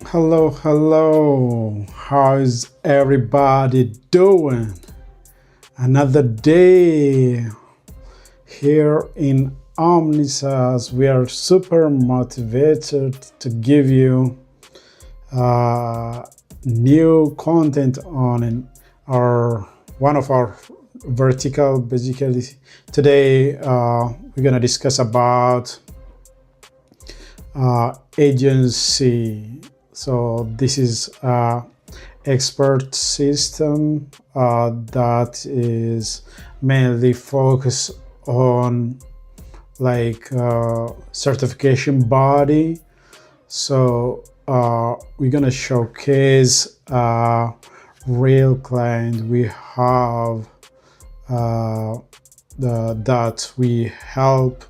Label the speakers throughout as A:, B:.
A: Hello, hello. How's everybody doing? Another day here in Omnisas. We are super motivated to give you uh, new content on our one of our vertical. Basically, today we're gonna discuss about agency. So this is expert system that is mainly focused on like certification body. So we're gonna showcase real client we have that we help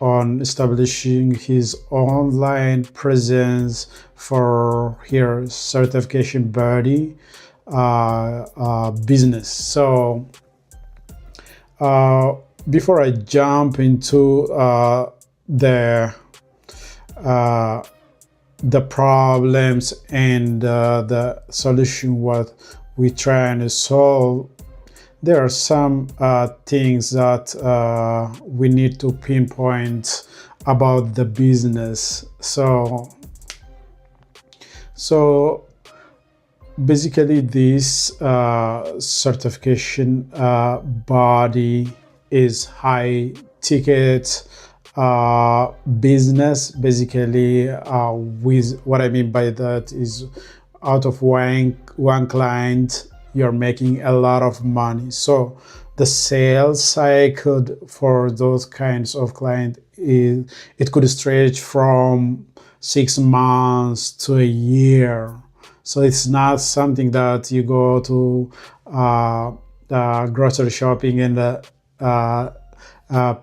A: on establishing his online presence for her certification body business. So before I jump into uh, the problems and the solution what we're trying to solve, there are some things that we need to pinpoint about the business. So basically, this certification body is high ticket business. Basically, with what I mean by that is out of one client you're making a lot of money. So the sales cycle for those kinds of clients is it could stretch from 6 months to a year. So it's not something that you go to grocery shopping and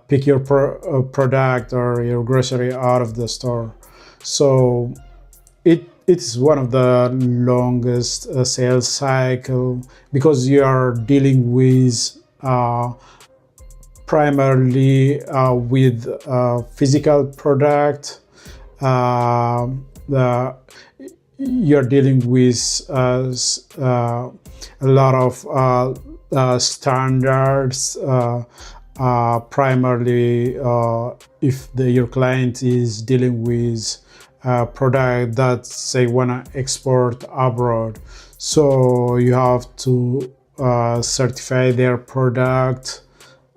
A: pick your product or your grocery out of the store. So it's one of the longest sales cycle because you are dealing with primarily with physical product. You're dealing with a lot of standards. Primarily, if your client is dealing with product that say want to export abroad, so you have to certify their product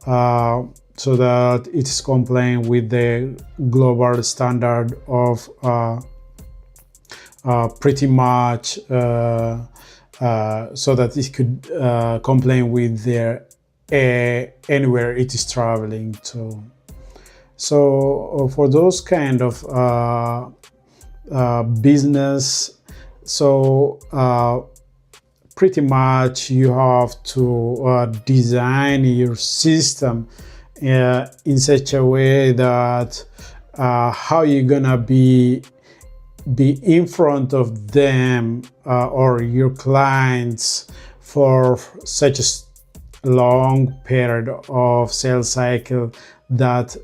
A: so that it's compliant with the global standard of pretty much so that it could comply with their anywhere it is traveling to. So for those kind of business, so pretty much you have to design your system in such a way that how you're gonna be in front of them or your clients for such a long period of sales cycle that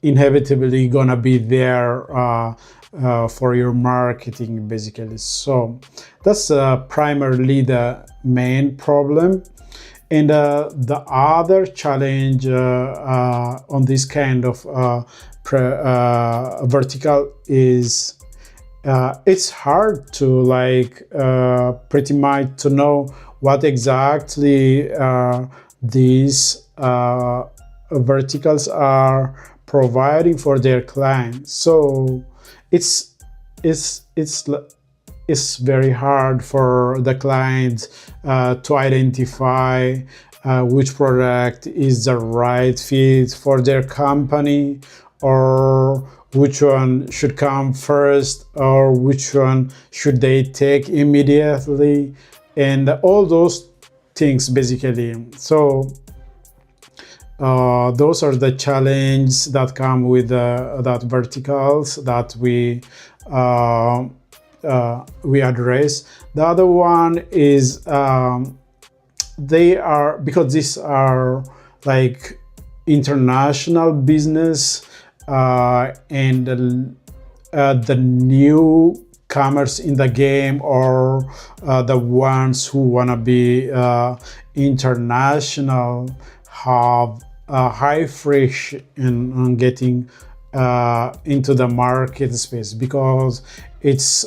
A: inevitably gonna be there for your marketing, basically. So that's primarily the main problem. And the other challenge on this kind of vertical is it's hard to like pretty much to know what exactly these verticals are providing for their clients. So it's very hard for the client to identify which product is the right fit for their company, or which one should come first, or which one should they take immediately, and all those things basically. So those are the challenges that come with that verticals that we address. The other one is they are, because these are like international business and the new newcomers in the game, or the ones who want to be international, have a high friction on getting into the market space, because it's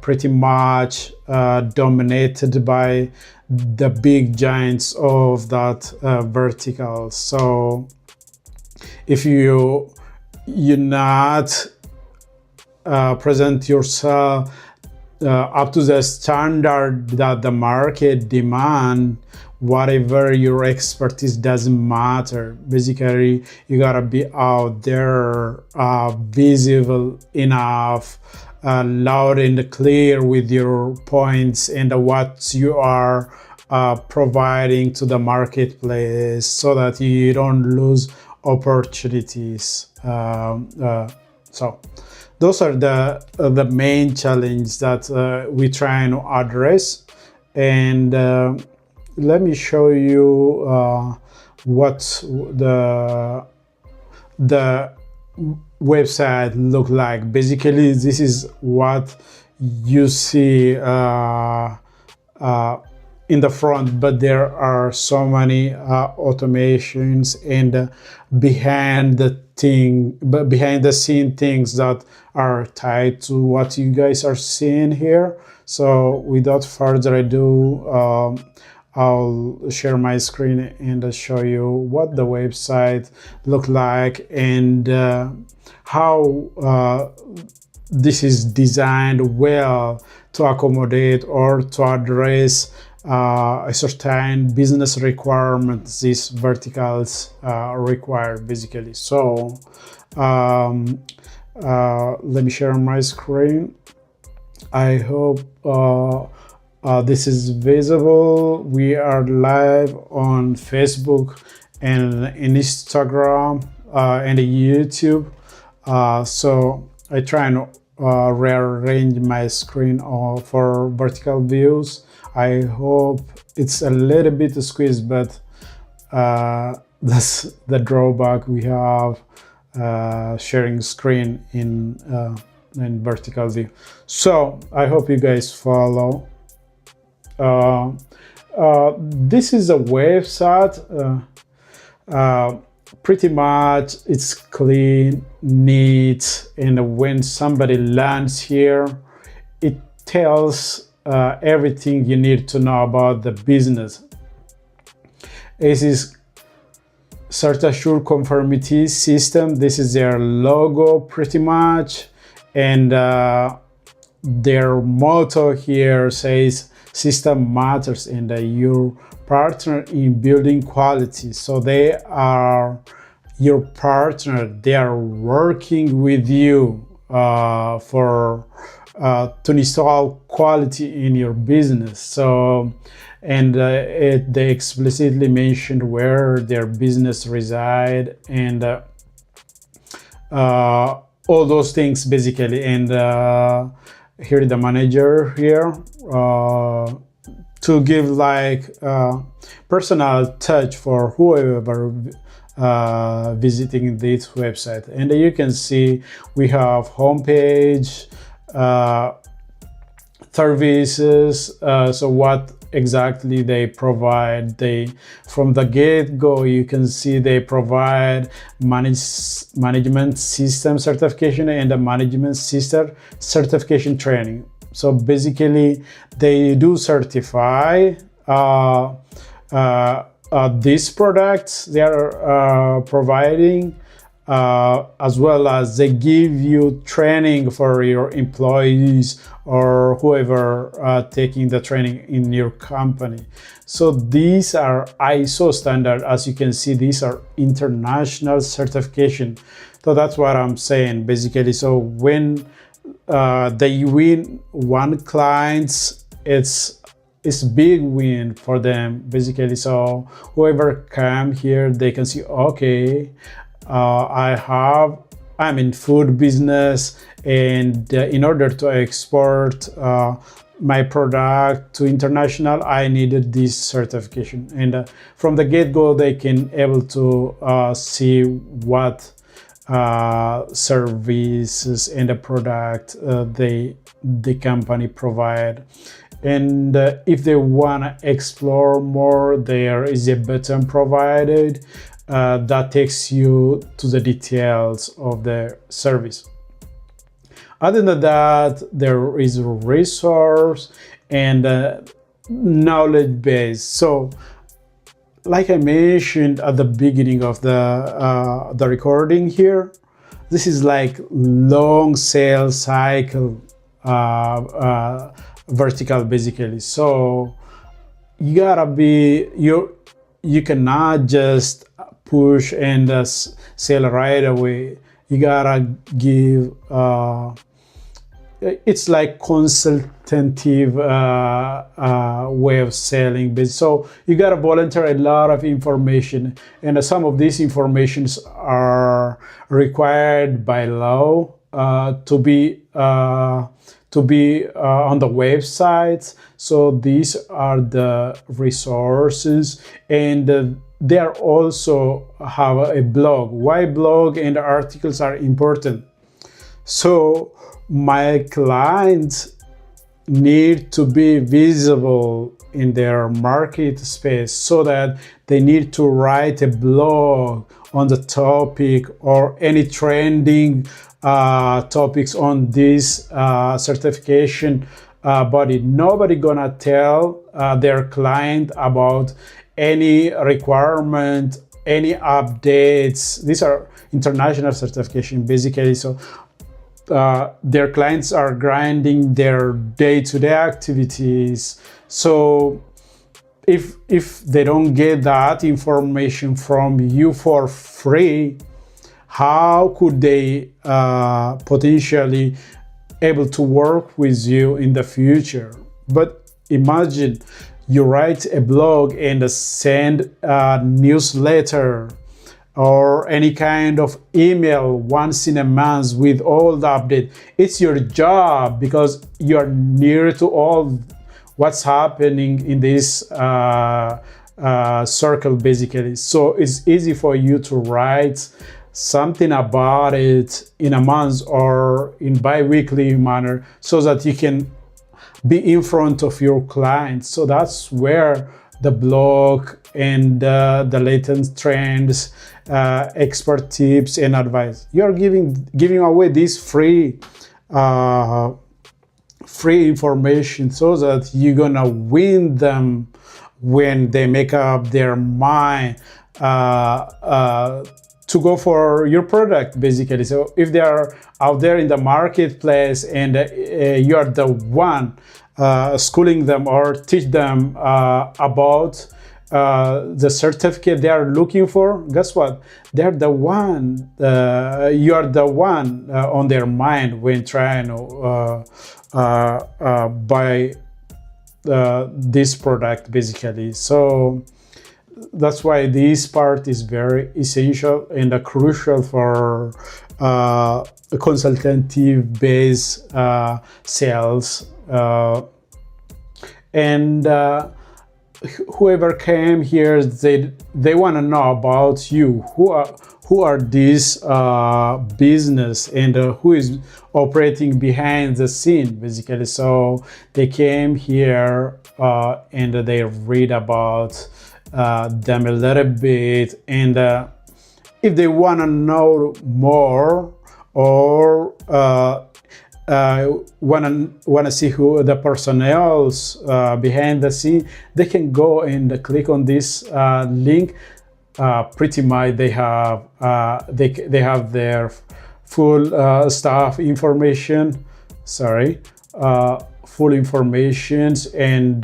A: pretty much dominated by the big giants of that vertical. So if you're not present yourself up to the standard that the market demand, whatever your expertise doesn't matter. Basically, you gotta be out there, visible enough, loud and clear with your points and what you are providing to the marketplace, so that you don't lose opportunities. So those are the main challenge that we try and address. And let me show you what the website look like. Basically, this is what you see in the front, but there are so many automations and behind the scene things that are tied to what you guys are seeing here. So without further ado, I'll share my screen and show you what the website look like, and how this is designed well to accommodate or to address a certain business requirements these verticals require, basically. So let me share my screen. I hope this is visible. We are live on Facebook and Instagram and YouTube. So I try and rearrange my screen for vertical views. I hope it's a little bit squeezed, but that's the drawback we have sharing screen in vertical view. So I hope you guys follow. This is a website. Pretty much it's clean, neat, and when somebody lands here, it tells everything you need to know about the business. This is Certisure conformity system. This is their logo pretty much, and their motto here says system matters and your partner in building quality. So they are your partner. They are working with you to install quality in your business. So, and they explicitly mentioned where their business reside, and all those things basically. And here the manager here to give like personal touch for whoever visiting this website. And you can see we have homepage, services, so what exactly they provide. They, from the get-go, you can see they provide management system certification and a management system certification training. So basically they do certify these products they are providing, as well as they give you training for your employees or whoever taking the training in your company. So these are ISO standard. As you can see, these are international certification. So that's what I'm saying basically. So when they win one client, it's big win for them basically. So whoever come here, they can see, okay, I'm in food business, and in order to export my product to international, I needed this certification. And from the get-go, they can able to see what services and the product the company provide. And if they want to explore more, there is a button provided that takes you to the details of the service. Other than that, there is resource and knowledge base. So like I mentioned at the beginning of the recording here, this is like long sales cycle vertical basically. So you gotta be you cannot just push and sell right away. You gotta give it's like consultative way of selling. So you gotta volunteer a lot of information, and some of these informations are required by law to be on the websites. So these are the resources, and they are also have a blog. Why blog and articles are important? So my clients need to be visible in their market space, so that they need to write a blog on the topic or any trending topics on this certification body. Nobody gonna tell their client about any requirement, any updates. These are international certification basically. So their clients are grinding their day-to-day activities. So if they don't get that information from you for free, how could they potentially able to work with you in the future? But imagine you write a blog and send a newsletter or any kind of email once in a month with all the update. It's your job because you're near to all what's happening in this circle basically. So it's easy for you to write something about it in a month or in bi-weekly manner, so that you can be in front of your clients. So that's where the blog and the latest trends, expert tips and advice. You're giving away this free information, so that you're gonna win them when they make up their mind to go for your product basically. So if they are out there in the marketplace and you are the one schooling them or teach them about the certificate they are looking for, guess what? They're the one, you are the one on their mind when trying to buy this product basically. So that's why this part is very essential and crucial for consultative based sales. And whoever came here, they want to know about you. Who are these business and who is operating behind the scene basically. So they came here and they read about them a little bit, and if they want to know more or want to see who the personnel's behind the scene, they can go and click on this link. Pretty much they have their full staff information. Full information, and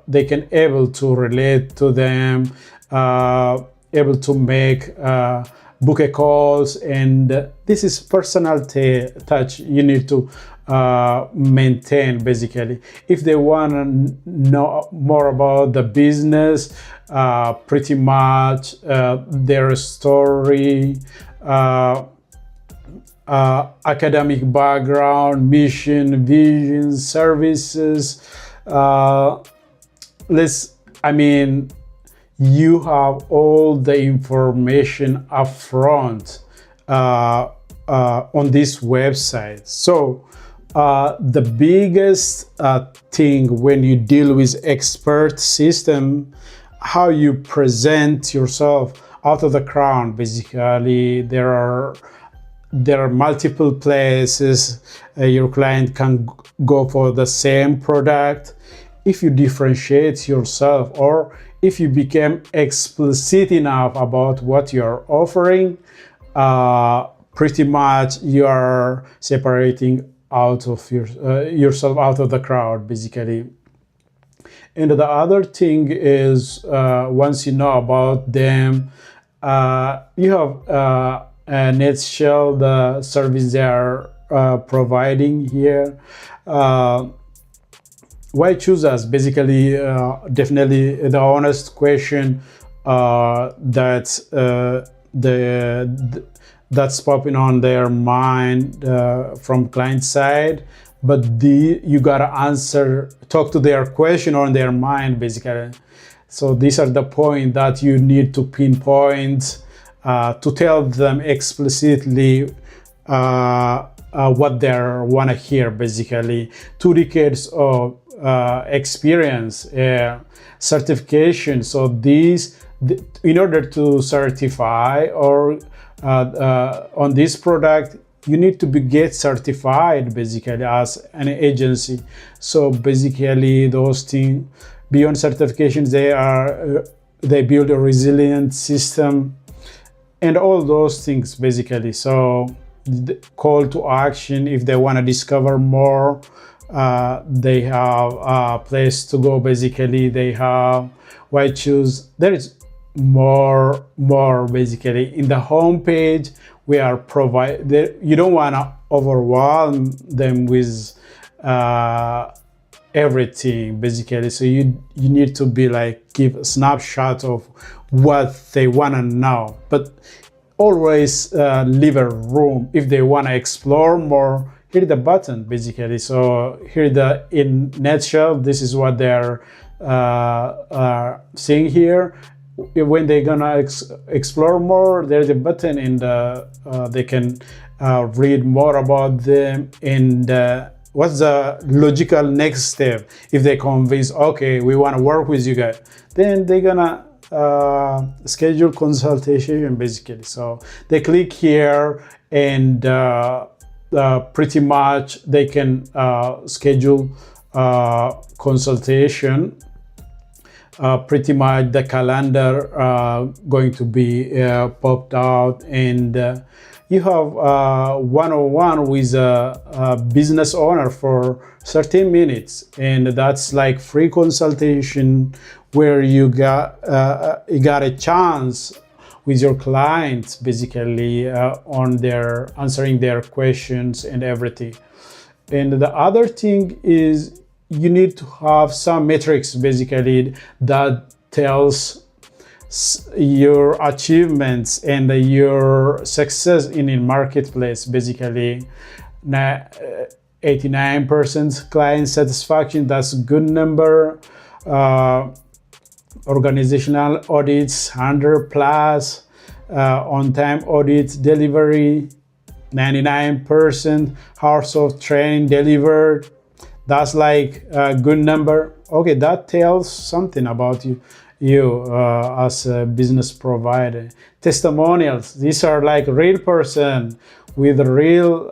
A: they can able to relate to them, able to make book a calls, and this is personal touch you need to maintain basically. If they want to know more about the business, pretty much their story, academic background, mission, vision, services. You have all the information up front on this website. So the biggest thing when you deal with expert system, how you present yourself out of the crowd. Basically, there are multiple places your client can go for the same product. If you differentiate yourself, or if you become explicit enough about what you're offering, pretty much you are separating out of yourself out of the crowd, basically. And the other thing is, once you know about them, you have a nutshell the service they are providing here. Why choose us? Basically, definitely the honest question that's popping on their mind from client side, but you gotta talk to their question on their mind, basically. So these are the point that you need to pinpoint to tell them explicitly what they want to hear, basically. 2 decades of experience, certification. So in order to certify or on this product, you need to get certified, basically, as an agency. So basically, those things beyond certifications, they build a resilient system and all those things, basically. So the call to action, if they want to discover more, they have a place to go, basically. They have why choose. There is more basically in the home page. We are you don't want to overwhelm them with everything, basically. So you need to be like, give a snapshot of what they want to know, but always leave a room if they want to explore more. Hit the button, basically. So here, in nutshell, this is what they're seeing here. When they're gonna explore more, there's a button, and they can read more about them, and what's the logical next step. If they convince, okay, we want to work with you guys, then they're gonna schedule consultation, basically. So they click here, and pretty much they can schedule consultation. Pretty much the calendar going to be popped out, and you have one-on-one with a business owner for 13 minutes, and that's like free consultation where you got a chance with your clients, basically, on their answering their questions and everything. And the other thing is, you need to have some metrics, basically, that tells your achievements and your success in a marketplace, basically. 89% client satisfaction, that's a good number. Organizational audits, 100 plus. On-time audit delivery, 99% hours of training delivered. That's like a good number. Okay, that tells something about you as a business provider. Testimonials, these are like real person with real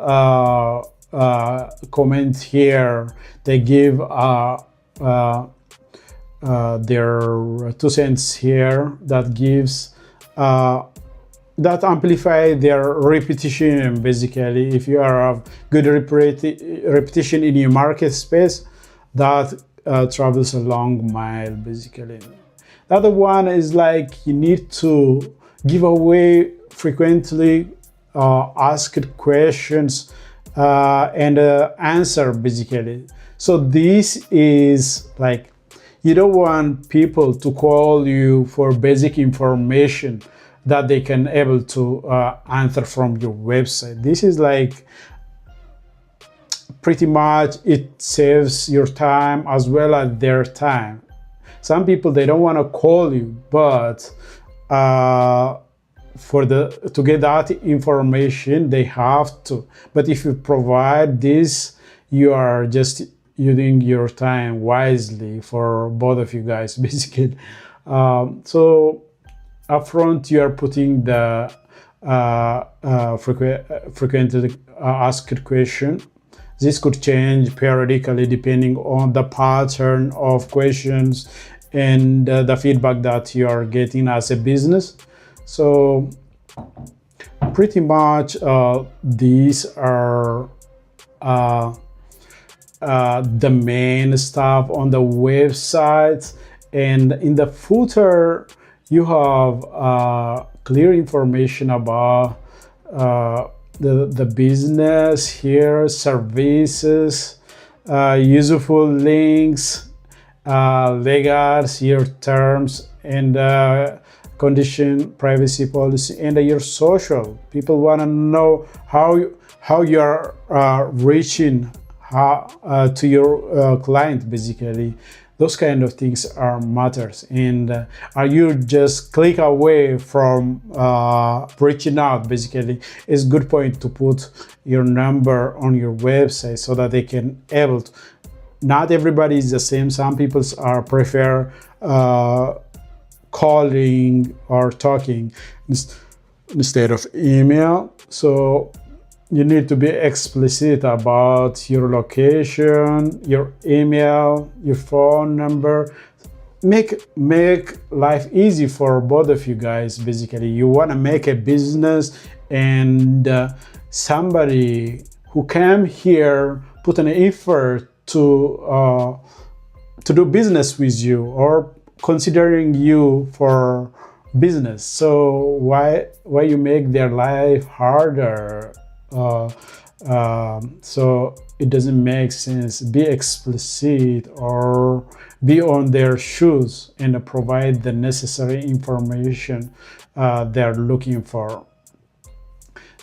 A: comment here. They give their 2 cents here that gives that amplify their repetition, basically. If you have good repetition in your market space, that travels a long mile, basically. The other one is like, you need to give away frequently asked questions and answer, basically. So this is like, you don't want people to call you for basic information that they can able to answer from your website. This is like, pretty much it saves your time as well as their time. Some people, they don't want to call you, but for the to get that information they have to. But if you provide this, you are just using your time wisely for both of you guys basically. So upfront you are putting the frequently asked question. This could change periodically depending on the pattern of questions and the feedback that you are getting as a business. So pretty much these are the main stuff on the website. And in the footer you have clear information about the business here, services, useful links, legals, your terms and condition, privacy policy, and your social. People want to know how you're reaching to your client basically. Those kind of things are matters. And are you just click away from reaching out basically? It's a good point to put your number on your website so that they can able to. Not everybody is the same. Some people are prefer calling or talking instead of email. So you need to be explicit about your location, your email, your phone number. Make life easy for both of you guys basically. You want to make a business, and somebody who came here put an effort to do business with you or considering you for business. So why you make their life harder? So it doesn't make sense. Be explicit or be on their shoes and provide the necessary information they're looking for.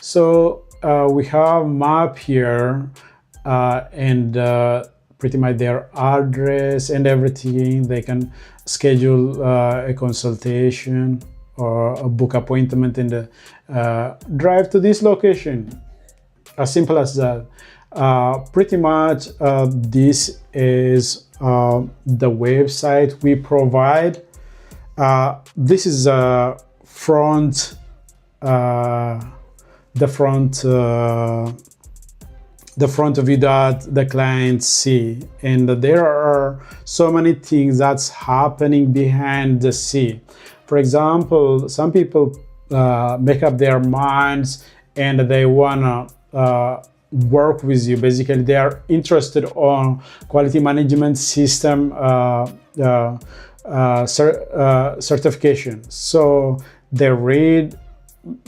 A: So we have map here and pretty much their address and everything. They can schedule a consultation or a book appointment and drive to this location. As simple as that. Pretty much this is the website we provide. This is front the front view that the clients see, and there are so many things that's happening behind the scene. For example, some people make up their minds and they wanna work with you. Basically, they are interested on quality management system certification. So they read,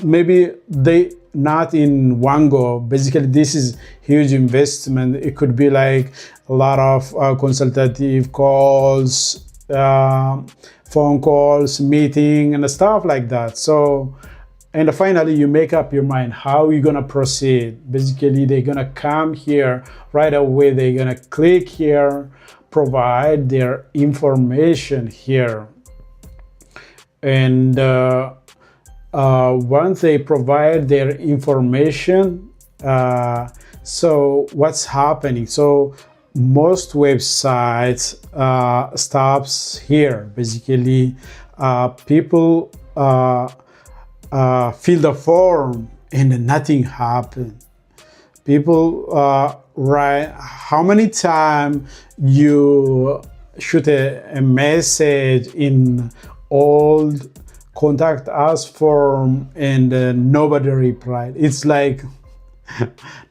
A: maybe they not in one go. Basically, this is huge investment. It could be like a lot of consultative calls, phone calls, meeting, and stuff like that. So, and finally, you make up your mind how you're gonna proceed. Basically, they're gonna come here right away. They're gonna click here, provide their information here, and once they provide their information, so what's happening? So most websites stops here. Basically, people fill the form and nothing happened. People write how many times you shoot a message in old contact us form and nobody replied. It's like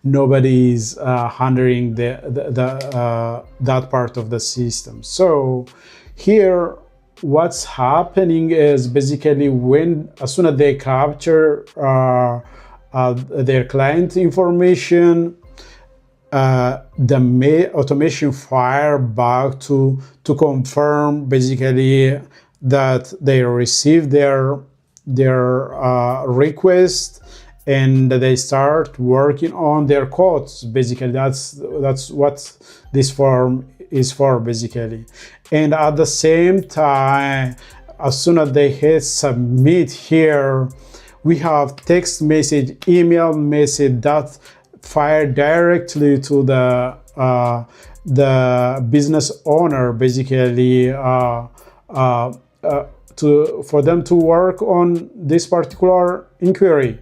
A: nobody is handling that part of the system. So here what's happening is basically as soon as they capture their client information, the automation fire back to confirm basically that they receive their request, and they start working on their codes. Basically, that's what this form is for, basically. And at the same time, as soon as they hit submit here, we have text message, email message that fire directly to the business owner, basically for them to work on this particular inquiry.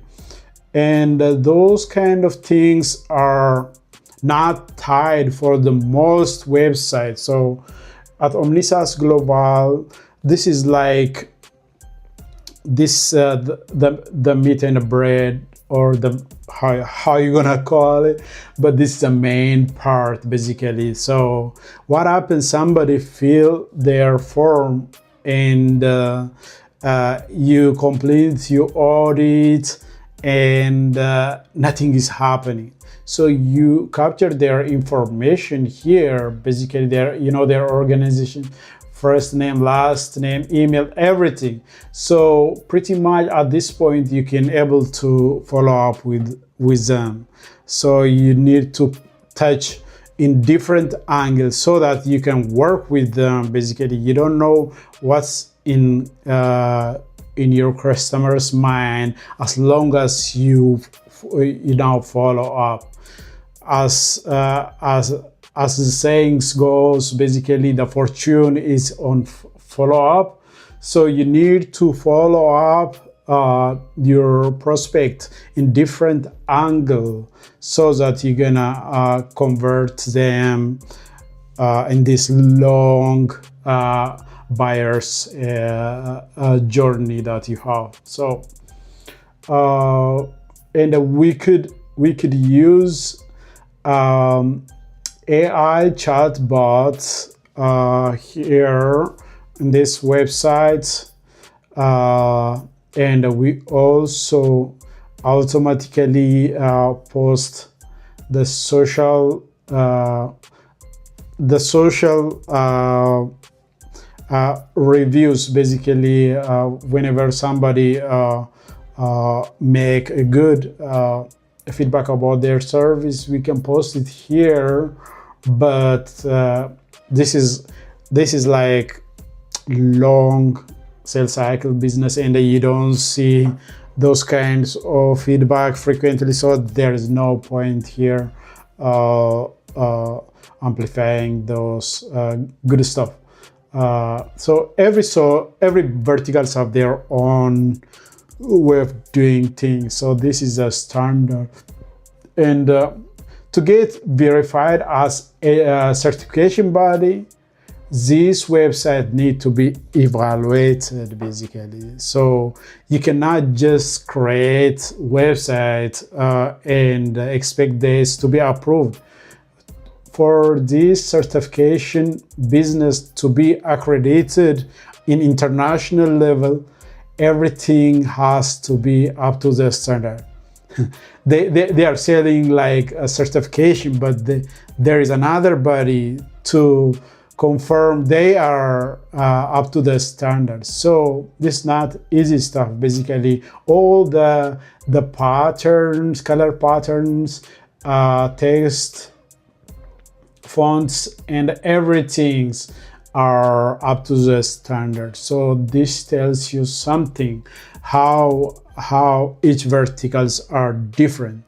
A: And those kind of things are not tied for the most websites. So at OmniSaaS Global, this is like this the meat and the bread, or the how you gonna call it, but this is the main part basically. So what happens, somebody fill their form and you complete, you audit, and nothing is happening. So you capture their information here, basically their, their organization, first name, last name, email, everything. So pretty much at this point you can able to follow up with them. So you need to touch in different angles so that you can work with them. Basically, you don't know what's in your customer's mind as long as you now follow up. As the sayings goes, basically the fortune is on follow up. So you need to follow up your prospect in different angle so that you're gonna convert them in this long buyer's journey that you have. So and we could use AI chatbots here in this website, and we also automatically post the social reviews. Basically, whenever somebody make a good feedback about their service, we can post it here. But this is like long sales cycle business, and you don't see those kinds of feedback frequently, so there is no point here amplifying those good stuff. So every verticals have their own way of doing things. So this is a standard, and to get verified as a certification body, this website need to be evaluated basically. So you cannot just create website and expect this to be approved. For this certification business to be accredited in international level, everything has to be up to the standard. They are selling like a certification, but there is another body to confirm they are up to the standard. So this is not easy stuff. Basically, all the patterns, color patterns, text, fonts, and everything are up to the standard. So this tells you something how each verticals are different.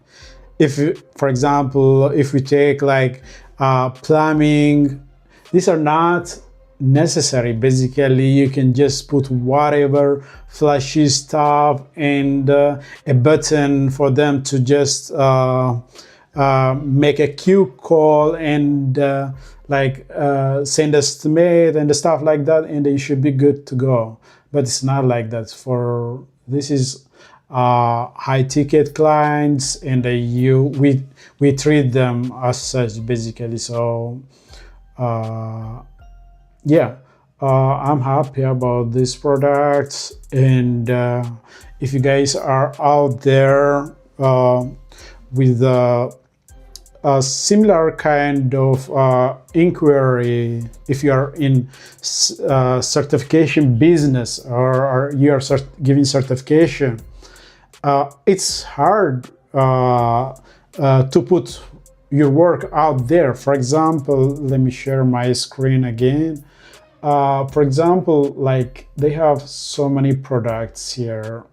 A: If for example, if we take like plumbing, these are not necessary. Basically, you can just put whatever flashy stuff and a button for them to just make a queue call and send estimate and stuff like that, and you should be good to go. But it's not like that. For this is high ticket clients, and we treat them as such basically. So I'm happy about this product, and if you guys are out there with a similar kind of inquiry, if you are in certification business, or you are giving certification, it's hard to put your work out there. For example, let me share my screen again. For example, like they have so many products here.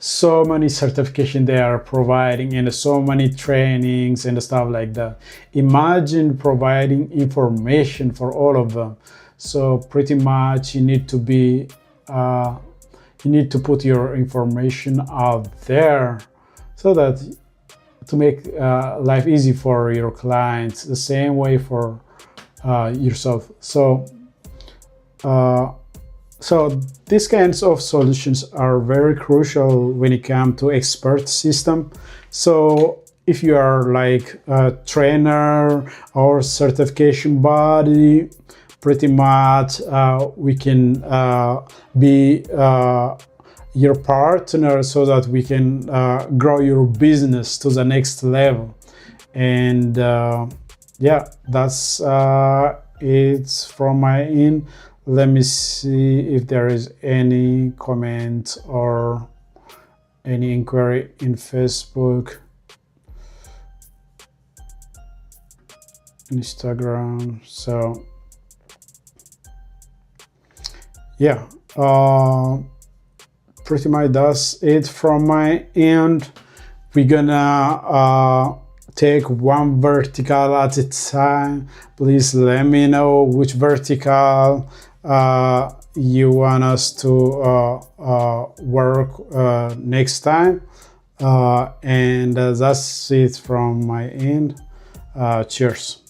A: so many certification they are providing and so many trainings and stuff like that. Imagine providing information for all of them. So pretty much you need to be you need to put your information out there so that to make life easy for your clients, the same way for yourself. So these kinds of solutions are very crucial when it comes to expert system. So if you are like a trainer or certification body, pretty much we can be your partner so that we can grow your business to the next level. And yeah, that's it from my end. Let me see if there is any comment or any inquiry in Facebook, Instagram. So yeah, pretty much that's it from my end. We're gonna take one vertical at a time. Please let me know which vertical you want us to work next time. And that's it from my end. Cheers.